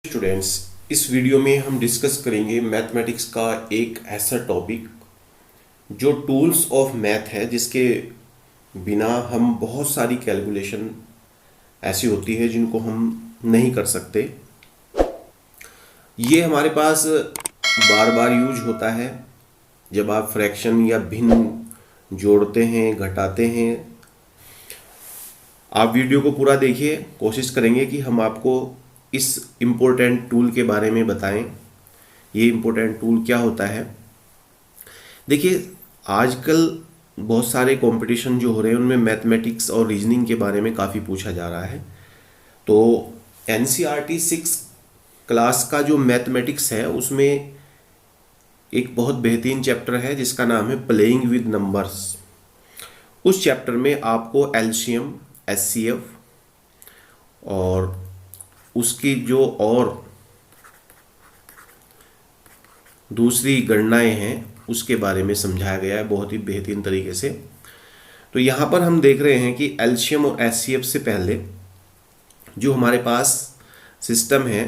Students, इस video में हम डिस्कस करेंगे मैथमेटिक्स का एक ऐसा टॉपिक जो टूल्स ऑफ मैथ है, जिसके बिना हम बहुत सारी कैलकुलेशन ऐसी होती है जिनको हम नहीं कर सकते। ये हमारे पास बार बार यूज होता है जब आप फ्रैक्शन या भिन्न जोड़ते हैं, घटाते हैं। आप वीडियो को पूरा देखिए, कोशिश करेंगे कि हम आपको इस इम्पोर्टेंट टूल के बारे में बताएं। ये इम्पोर्टेंट टूल क्या होता है? देखिए, आजकल बहुत सारे कंपटीशन जो हो रहे हैं उनमें मैथमेटिक्स और रीजनिंग के बारे में काफ़ी पूछा जा रहा है। तो एनसीईआरटी 6 क्लास का जो मैथमेटिक्स है उसमें एक बहुत बेहतरीन चैप्टर है जिसका नाम है प्लेइंग विद नंबर्स। उस चैप्टर में आपको एलसीएम, एचसीएफ और उसकी जो और दूसरी गणनाएं हैं उसके बारे में समझाया गया है बहुत ही बेहतरीन तरीके से। तो यहाँ पर हम देख रहे हैं कि एलसीएम और एचसीएफ से पहले जो हमारे पास सिस्टम है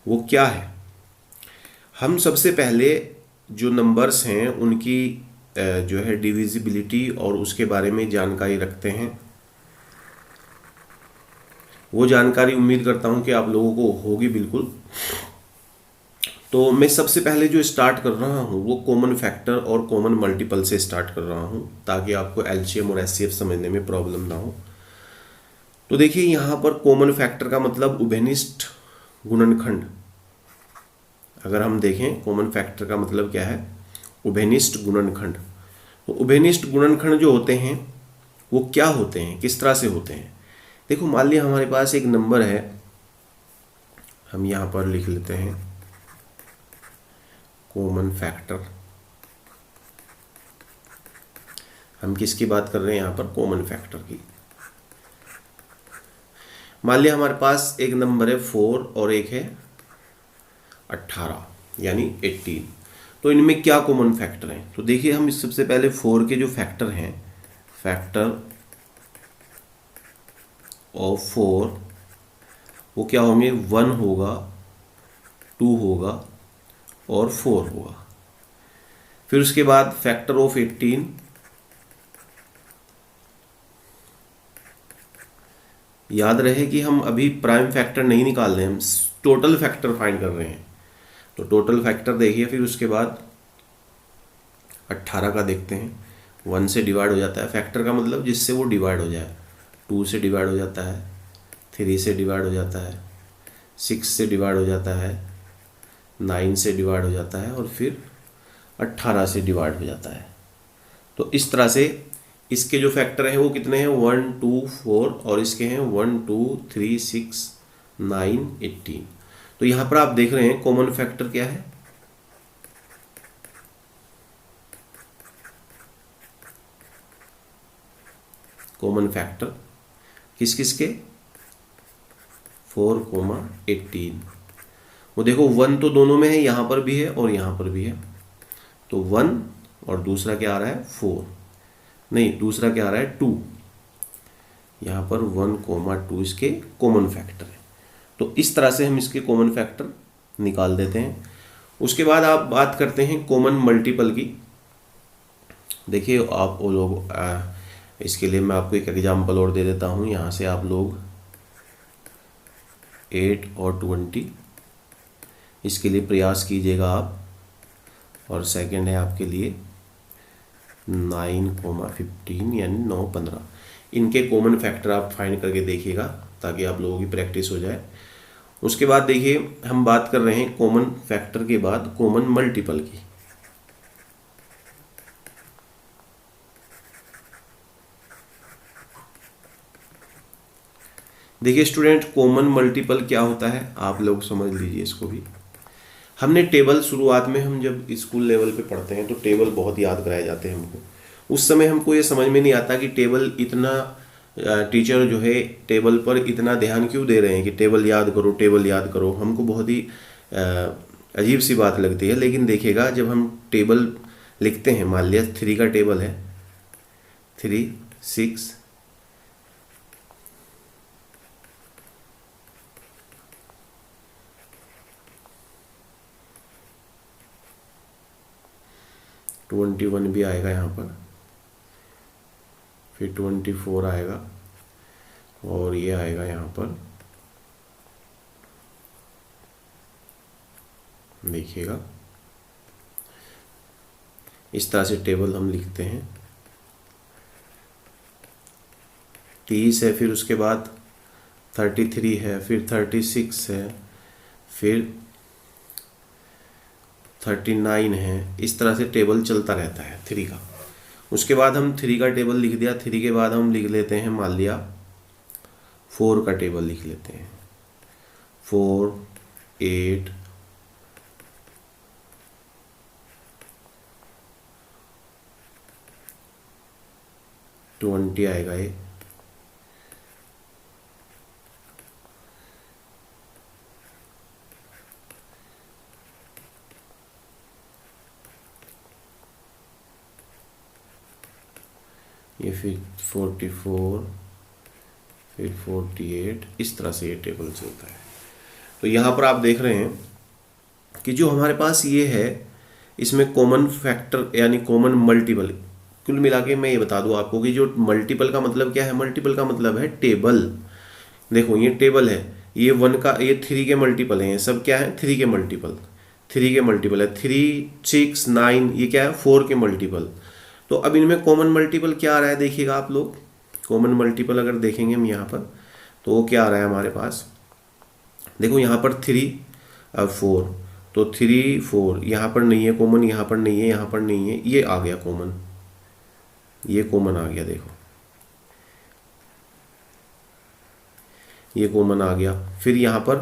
वो क्या है। हम सबसे पहले जो नंबर्स हैं उनकी जो है डिविजिबिलिटी और उसके बारे में जानकारी रखते हैं। वो जानकारी उम्मीद करता हूँ कि आप लोगों को होगी बिल्कुल। तो मैं सबसे पहले जो स्टार्ट कर रहा हूँ वो कॉमन फैक्टर और कॉमन मल्टीपल से स्टार्ट कर रहा हूँ ताकि आपको एलसीएम और एचसीएफ समझने में प्रॉब्लम ना हो। तो देखिए, यहाँ पर कॉमन फैक्टर का मतलब उभयनिष्ठ गुणनखंड। अगर हम देखें कॉमन फैक्टर का मतलब क्या है, उभयनिष्ठ गुणनखंड। तो उभयनिष्ठ गुणनखंड जो होते हैं वो क्या होते हैं, किस तरह से होते हैं? देखो, मान लिया हमारे पास एक नंबर है, हम यहाँ पर लिख लेते हैं कॉमन फैक्टर। हम किसकी बात कर रहे हैं यहाँ पर? कॉमन फैक्टर की। मान लिया हमारे पास एक नंबर है 4 और एक है 18 यानी 18। तो इनमें क्या कॉमन फैक्टर हैं? तो देखिए, हम सबसे पहले 4 के जो फैक्टर हैं, फैक्टर ऑफ 4 वो क्या होंगे? 1 होगा, 2 होगा और 4 होगा। फिर उसके बाद फैक्टर ऑफ 18 याद रहे कि हम अभी प्राइम फैक्टर नहीं निकाल रहे हैं, हम टोटल फैक्टर फाइंड कर रहे हैं। तो टोटल फैक्टर देखिए, फिर उसके बाद 18 का देखते हैं। 1 से डिवाइड हो जाता है, फैक्टर का मतलब जिससे वो डिवाइड हो जाए। 2 से डिवाइड हो जाता है, 3 से डिवाइड हो जाता है, 6 से डिवाइड हो जाता है, 9 से डिवाइड हो जाता है और फिर 18 से डिवाइड हो जाता है। तो इस तरह से इसके जो फैक्टर हैं वो कितने हैं? 1, 2, 4 और इसके हैं 1, 2, 3, 6, 9, 18। तो यहाँ पर आप देख रहे हैं कॉमन फैक्टर क्या है? कॉमन फैक्टर किस किस के? 4, 18। वो देखो 1 तो दोनों में है, यहाँ पर भी है और यहाँ पर भी है। तो 1 और दूसरा क्या आ रहा है? 4। नहीं, दूसरा क्या आ रहा है? 2। यहाँ पर 1, 2 इसके कॉमन फैक्टर है। तो इस तरह से हम इसके कॉमन फैक्टर निकाल देते हैं। उसके बाद आप बात करते हैं कॉमन मल्टीपल की। देखिए, आप वो लोग इसके लिए मैं आपको एक एग्जांपल और दे देता हूँ। यहाँ से आप लोग 8 और 20 इसके लिए प्रयास कीजिएगा आप। और सेकंड है आपके लिए 9, 15 यानी 9, 15। इनके कॉमन फैक्टर आप फाइंड करके देखिएगा ताकि आप लोगों की प्रैक्टिस हो जाए। उसके बाद देखिए, हम बात कर रहे हैं कॉमन फैक्टर के बाद कॉमन मल्टीपल की। देखिए स्टूडेंट, कॉमन मल्टीपल क्या होता है आप लोग समझ लीजिए इसको भी। हमने टेबल शुरुआत में, हम जब स्कूल लेवल पे पढ़ते हैं तो टेबल बहुत याद कराए जाते हैं हमको। उस समय हमको ये समझ में नहीं आता कि टेबल इतना टीचर जो है टेबल पर इतना ध्यान क्यों दे रहे हैं कि टेबल याद करो, टेबल याद करो। हमको बहुत ही अजीब सी बात लगती है। लेकिन देखिएगा, जब हम टेबल लिखते हैं, मान लिया 3 का टेबल है, 3, 6, 21 भी आएगा यहाँ पर, फिर 24 आएगा, और ये आएगा यहाँ पर, देखिएगा इस तरह से टेबल हम लिखते हैं। 30 है, फिर उसके बाद 33 है, फिर 36 है, फिर 39 है। इस तरह से टेबल चलता रहता है 3 का। उसके बाद हम 3 का टेबल लिख दिया, 3 के बाद हम लिख लेते हैं, मान लिया 4 का टेबल लिख लेते हैं। 4, 8, 20 आएगा ये, ये फिर 44, फिर 48, इस तरह से ये टेबल चलता है। तो यहाँ पर आप देख रहे हैं कि जो हमारे पास ये है, इसमें कॉमन फैक्टर यानी कॉमन मल्टीपल, कुल मिला के मैं ये बता दूं आपको कि जो मल्टीपल का मतलब क्या है, मल्टीपल का मतलब है टेबल। देखो ये टेबल है, ये 1 का, ये 3 के मल्टीपल है, ये सब क्या है 3 के मल्टीपल, 3 के मल्टीपल है, 3, 6, 9, ये क्या है 4 के मल्टीपल। तो अब इनमें कॉमन मल्टीपल क्या आ रहा है, देखिएगा आप लोग, कॉमन मल्टीपल अगर देखेंगे हम यहाँ पर, तो वो क्या आ रहा है हमारे पास, देखो यहाँ पर 3 और 4, तो 3, 4 यहाँ पर नहीं है कॉमन, यहाँ पर नहीं है, यहाँ पर नहीं है, ये आ गया कॉमन, ये कॉमन आ गया, देखो ये कॉमन आ गया। फिर यहाँ पर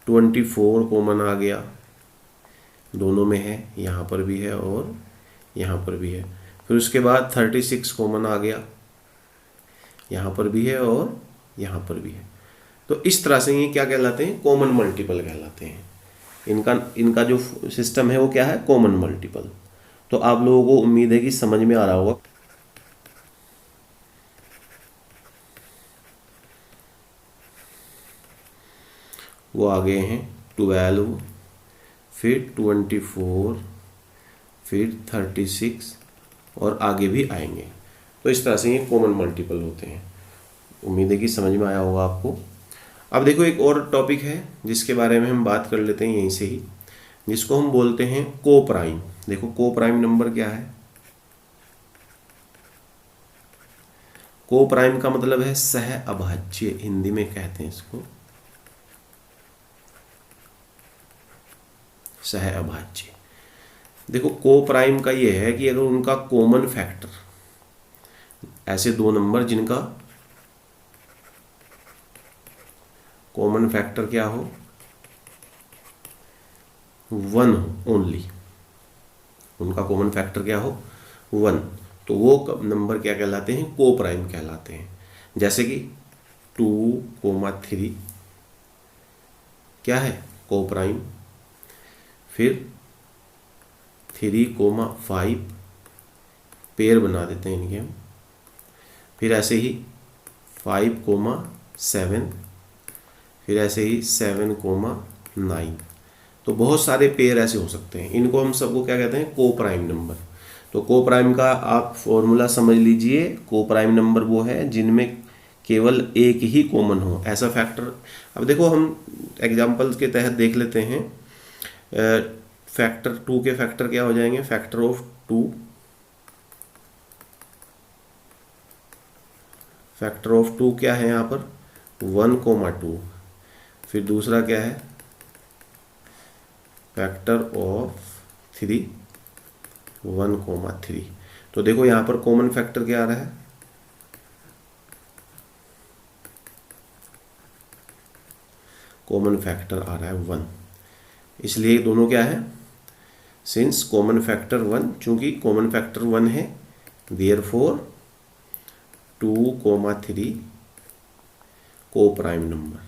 24 कॉमन आ गया, दोनों में है, यहाँ पर भी है और यहाँ पर भी है। फिर उसके बाद 36 कॉमन आ गया, यहाँ पर भी है और यहाँ पर भी है। तो इस तरह से ये क्या कहलाते हैं, कॉमन मल्टीपल कहलाते हैं। इनका इनका जो सिस्टम है वो क्या है, कॉमन मल्टीपल। तो आप लोगों को उम्मीद है कि समझ में आ रहा होगा। वो आ गए हैं 12, फिर 24, फिर 36 और आगे भी आएंगे। तो इस तरह से ये कॉमन मल्टीपल होते हैं। उम्मीद है कि समझ में आया होगा आपको। अब देखो एक और टॉपिक है जिसके बारे में हम बात कर लेते हैं यहीं से ही, जिसको हम बोलते हैं को प्राइम। देखो को प्राइम नंबर क्या है, को प्राइम का मतलब है सह अभाज्य, हिंदी में कहते हैं इसको सह अभाज्य। देखो को प्राइम का ये है कि अगर उनका कॉमन फैक्टर, ऐसे दो नंबर जिनका कॉमन फैक्टर क्या हो, 1 हो ओनली, उनका कॉमन फैक्टर क्या हो 1, तो वो नंबर क्या कहलाते हैं, को प्राइम कहलाते हैं। जैसे कि 2, 3 क्या है, को प्राइम। फिर 3, 5 पेयर बना देते हैं इनके हम। फिर ऐसे ही 5, 7, फिर ऐसे ही 7, 9। तो बहुत सारे पेयर ऐसे हो सकते हैं, इनको हम सबको क्या कहते हैं, को प्राइम नंबर। तो को प्राइम का आप फॉर्मूला समझ लीजिए, को प्राइम नंबर वो है जिनमें केवल एक ही कॉमन हो, ऐसा फैक्टर। अब देखो हम एग्जांपल्स के तहत देख लेते हैं। फैक्टर 2 के फैक्टर क्या हो जाएंगे, फैक्टर ऑफ 2, फैक्टर ऑफ 2 क्या है यहाँ पर 1, 2। फिर दूसरा क्या है, फैक्टर ऑफ 3, 1, 3। तो देखो यहाँ पर कॉमन फैक्टर क्या आ रहा है, कॉमन फैक्टर आ रहा है 1, इसलिए दोनों क्या है, सिंस कॉमन फैक्टर 1, चूंकि कॉमन फैक्टर 1 है, देयरफॉर 2, 3 को प्राइम नंबर।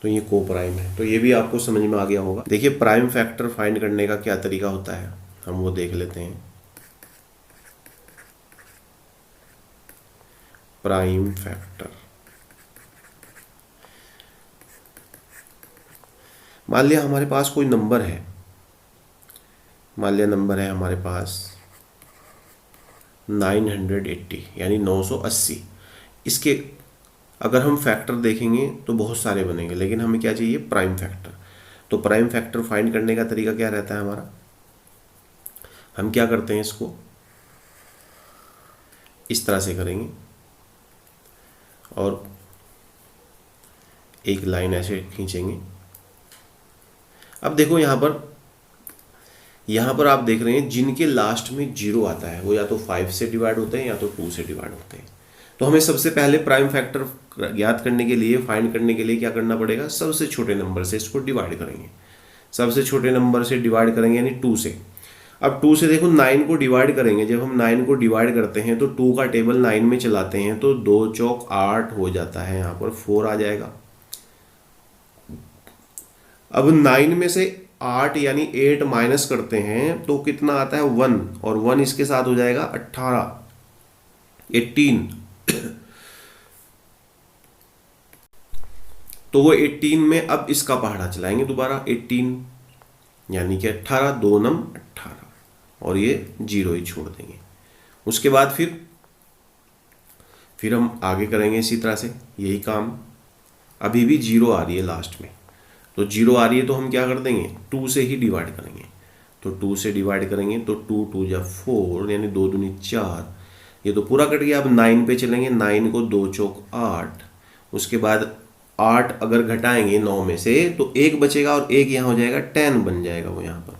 तो ये को प्राइम है, तो ये भी आपको समझ में आ गया होगा। देखिए प्राइम फैक्टर फाइंड करने का क्या तरीका होता है, हम वो देख लेते हैं। प्राइम फैक्टर, मान लिया हमारे पास कोई नंबर है, मान लिया नंबर है हमारे पास 980 यानी 980। इसके अगर हम फैक्टर देखेंगे तो बहुत सारे बनेंगे, लेकिन हमें क्या चाहिए, प्राइम फैक्टर। तो प्राइम फैक्टर फाइंड करने का तरीका क्या रहता है हमारा, हम क्या करते हैं, इसको इस तरह से करेंगे और एक लाइन ऐसे खींचेंगे। अब देखो यहाँ पर आप देख रहे हैं जिनके लास्ट में जीरो आता है वो या तो 5 से डिवाइड होते हैं या तो 2 से डिवाइड होते हैं। तो हमें सबसे पहले प्राइम फैक्टर ज्ञात करने के लिए, फाइंड करने के लिए क्या करना पड़ेगा, सबसे छोटे नंबर से इसको डिवाइड करेंगे। सबसे छोटे नंबर से डिवाइड करेंगे यानी 2 से। अब 2 से देखो 9 को डिवाइड करेंगे, जब हम 9 को डिवाइड करते हैं तो 2 का टेबल 9 में चलाते हैं तो 2 चौक 8 हो जाता है, यहाँ पर 4 आ जाएगा। अब 9 में से 8 यानी 8 माइनस करते हैं तो कितना आता है 1, और 1 इसके साथ हो जाएगा 18। तो वो 18 में अब इसका पहाड़ा चलाएंगे दोबारा 18 यानी कि 18, 2 नम 18, और ये 0 ही छोड़ देंगे। उसके बाद फिर हम आगे करेंगे इसी तरह से यही काम। अभी भी 0 आ रही है लास्ट में, तो 0 आ रही है तो हम क्या कर देंगे, 2 से ही डिवाइड करेंगे। तो 2 से डिवाइड करेंगे तो 2 2 जा 4 यानी 2 दूनी 4, ये तो पूरा कट गया। अब 9 पे चलेंगे, 9 को 2 चौक 8, उसके बाद 8 अगर घटाएंगे 9 में से तो 1 बचेगा और 1 यहाँ हो जाएगा 10 बन जाएगा वो यहाँ पर,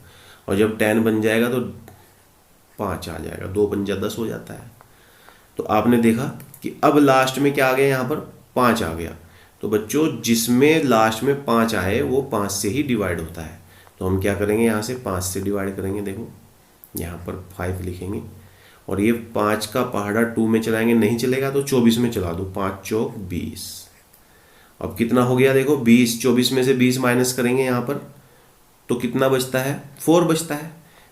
और जब 10 बन जाएगा तो 5 आ जाएगा, 2 पंजा 10 हो जाता है। तो आपने देखा कि अब लास्ट में क्या आ गया, यहाँ पर 5 आ गया। तो बच्चों जिसमें लास्ट में 5 आए वो 5 से ही डिवाइड होता है। तो हम क्या करेंगे, यहाँ से 5 से डिवाइड करेंगे। देखो यहाँ पर 5 लिखेंगे और ये 5 का पहाड़ा 2 में चलाएंगे, नहीं चलेगा तो 24 में चला दो, 5 चौक 20। अब कितना हो गया देखो 20, 24 में से 20 माइनस करेंगे यहाँ पर तो कितना बचता है, 4 बचता है।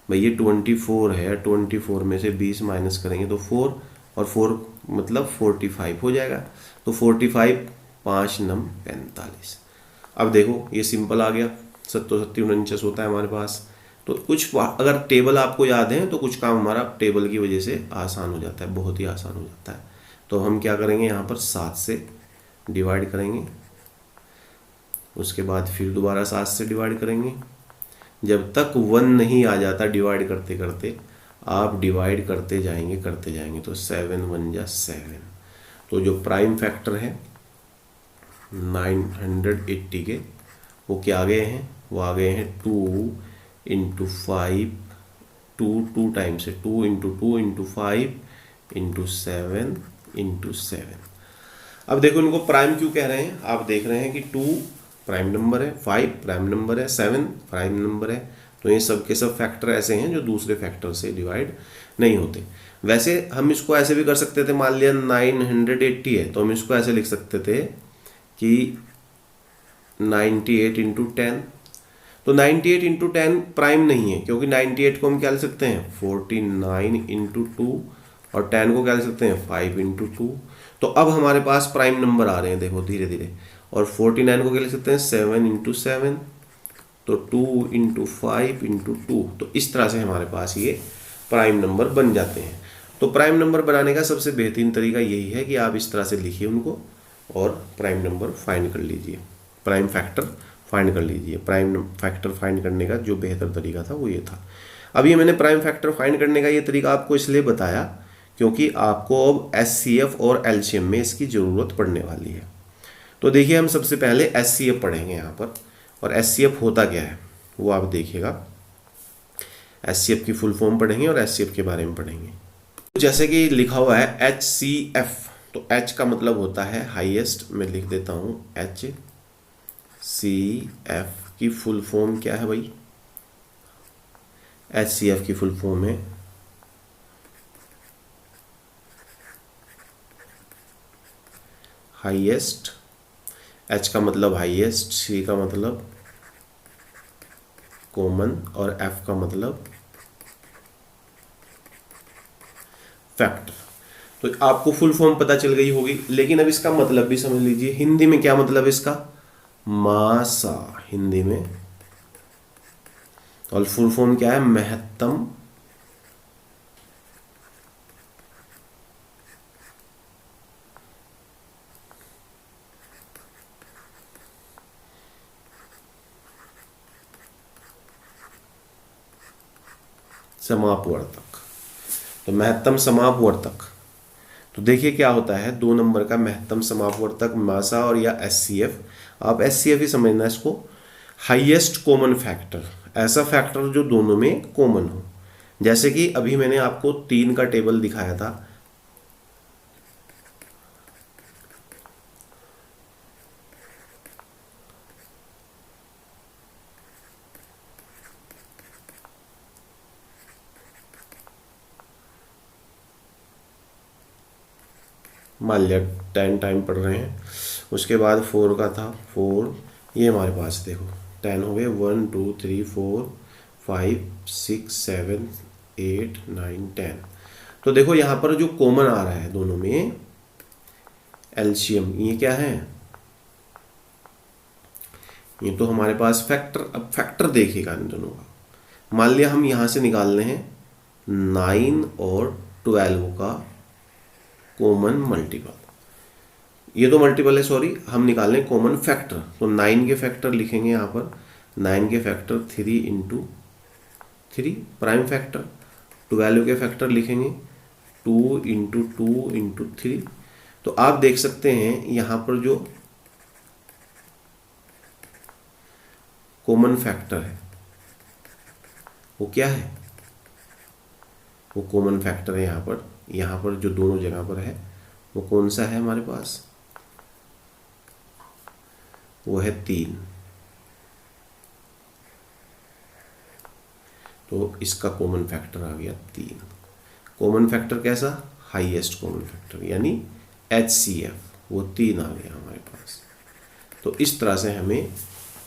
भाई ये 24 है, 24 में से 20 माइनस करेंगे तो 4, और 4 मतलब 45 हो जाएगा। तो 45, 5 नम 45। अब देखो ये सिंपल आ गया, 7 7 49 होता है हमारे पास। तो कुछ अगर टेबल आपको याद है तो कुछ काम हमारा टेबल की वजह से आसान हो जाता है, बहुत ही आसान हो जाता है। तो हम क्या करेंगे, यहाँ पर 7 से डिवाइड करेंगे, उसके बाद फिर दोबारा 7 से डिवाइड करेंगे। जब तक 1 नहीं आ जाता डिवाइड करते करते आप डिवाइड करते जाएंगे तो 7 1 जा 7। तो जो प्राइम फैक्टर है 980 के वो क्या आ गए हैं, वो आ गए हैं 2 इंटू 5, 2 टाइम से 2 इंटू 2 इंटू 5 इंटू 7 इंटू 7। अब देखो इनको प्राइम क्यों कह रहे हैं, आप देख रहे हैं कि 2 प्राइम नंबर है, 5 प्राइम नंबर है, 7 प्राइम नंबर है। तो ये सब के सब फैक्टर ऐसे हैं जो दूसरे फैक्टर से डिवाइड नहीं होते। वैसे हम इसको ऐसे भी कर सकते थे, मान लिया 980 है तो हम इसको ऐसे लिख सकते थे कि 98 इंटू 10। तो 98 इंटू 10 प्राइम नहीं है, क्योंकि 98 को हम क्या लिख सकते हैं 49 इंटू 2, और 10 को क्या लिख सकते हैं 5 इंटू 2। तो अब हमारे पास प्राइम नंबर आ रहे हैं देखो धीरे धीरे। और 49 को क्या लिख सकते हैं 7 इंटू 7, तो 2 इंटू 5 इंटू 2। तो इस तरह से हमारे पास ये प्राइम नंबर बन जाते हैं। तो प्राइम नंबर बनाने का सबसे बेहतरीन तरीका यही है कि आप इस तरह से लिखिए उनको और प्राइम नंबर फाइंड कर लीजिए, प्राइम फैक्टर फाइंड कर लीजिए। प्राइम फैक्टर फाइंड करने का जो बेहतर तरीका था वो ये था। अब ये मैंने प्राइम फैक्टर फाइंड करने का ये तरीका आपको इसलिए बताया क्योंकि आपको अब एचसीएफ और एलसीएम में इसकी ज़रूरत पड़ने वाली है। तो देखिए हम सबसे पहले एचसीएफ पढ़ेंगे यहाँ पर, और एचसीएफ होता क्या है वो आप देखिएगा। एचसीएफ की फुल फॉर्म पढ़ेंगे और एचसीएफ के बारे में पढ़ेंगे। जैसे कि लिखा हुआ है एचसीएफ, तो एच का मतलब होता है हाईएस्ट, मैं लिख देता हूँ एचसीएफ की फुल फॉर्म क्या है भाई, एचसीएफ की फुल फॉर्म है हाईएस्ट। एच का मतलब हाईएस्ट, सी का मतलब कॉमन, और एफ का मतलब फैक्टर। तो आपको फुल फॉर्म पता चल गई होगी, लेकिन अब इसका मतलब भी समझ लीजिए। हिंदी में क्या मतलब इसका, मासा, हिंदी में और फुल फॉर्म क्या है, महत्तम समापवर्तक। तो महत्तम समापवर्तक, तो देखिए क्या होता है, 2 नंबर का महत्तम समापवर्तक मासा और या एचसीएफ, आप एचसीएफ ही समझना इसको, हाईएस्ट कॉमन फैक्टर, ऐसा फैक्टर जो दोनों में कॉमन हो। जैसे कि अभी मैंने आपको 3 का टेबल दिखाया था, मान लिया 10 टाइम पढ़ रहे हैं, उसके बाद 4 का था 4, ये हमारे पास देखो 10 हो गए, 1 2 3 4 5 6 7 8 9 10। तो देखो यहाँ पर जो कॉमन आ रहा है दोनों में, एलसीएम, ये क्या है, ये तो हमारे पास फैक्टर। अब फैक्टर देखिएगा इन दोनों का, मान लिया हम यहाँ से निकाल रहे हैं 9 और 12 का कॉमन मल्टीपल, ये तो मल्टीपल है सॉरी, हम निकाल लें कॉमन फैक्टर। तो 9 के फैक्टर लिखेंगे यहाँ पर, 9 के फैक्टर 3 इंटू 3 प्राइम फैक्टर, 12 के फैक्टर लिखेंगे 2 इंटू 2 इंटू 3। तो आप देख सकते हैं यहाँ पर जो कॉमन फैक्टर है वो क्या है, वो कॉमन फैक्टर है यहाँ पर जो दोनों जगह पर है वो कौन सा है हमारे पास, वो है 3। तो इसका कॉमन फैक्टर आ गया 3। कॉमन फैक्टर कैसा, हाईएस्ट कॉमन फैक्टर यानी HCF, वो 3 आ गया हमारे पास। तो इस तरह से हमें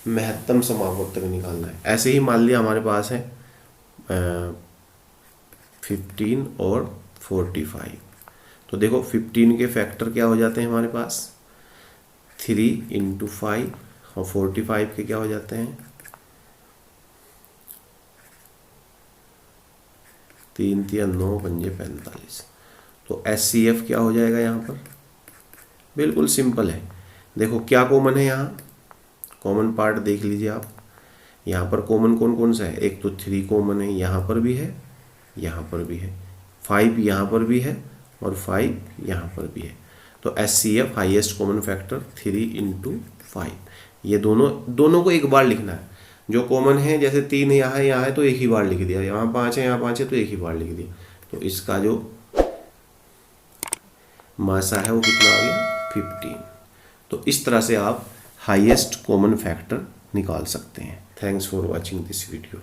महत्तम समापवर्तक निकालना है। ऐसे ही मान लिया हमारे पास है 15 और 45। तो देखो 15 के फैक्टर क्या हो जाते हैं हमारे पास, 3 इंटू 5, और 45 के क्या हो जाते हैं 3 3 9 पंजे 45। तो HCF क्या हो जाएगा यहाँ पर, बिल्कुल सिंपल है। देखो क्या कॉमन है यहाँ, कॉमन पार्ट देख लीजिए आप, यहाँ पर कॉमन कौन कौन सा है, एक तो 3 कॉमन है, यहाँ पर भी है, यहाँ पर भी है, 5 यहाँ पर भी है और 5 यहाँ पर भी है। तो HCF highest common factor 3 into 5, ये दोनों को एक बार लिखना है। जो कॉमन है जैसे 3 यहाँ है तो एक ही बार लिख दिया, यहाँ 5 है यहाँ 5 है तो एक ही बार लिख दिया। तो इसका जो मासा है वो कितना आ गया 15। तो इस तरह से आप हाईएस्ट कॉमन फैक्टर निकाल सकते हैं। Thanks for watching this video.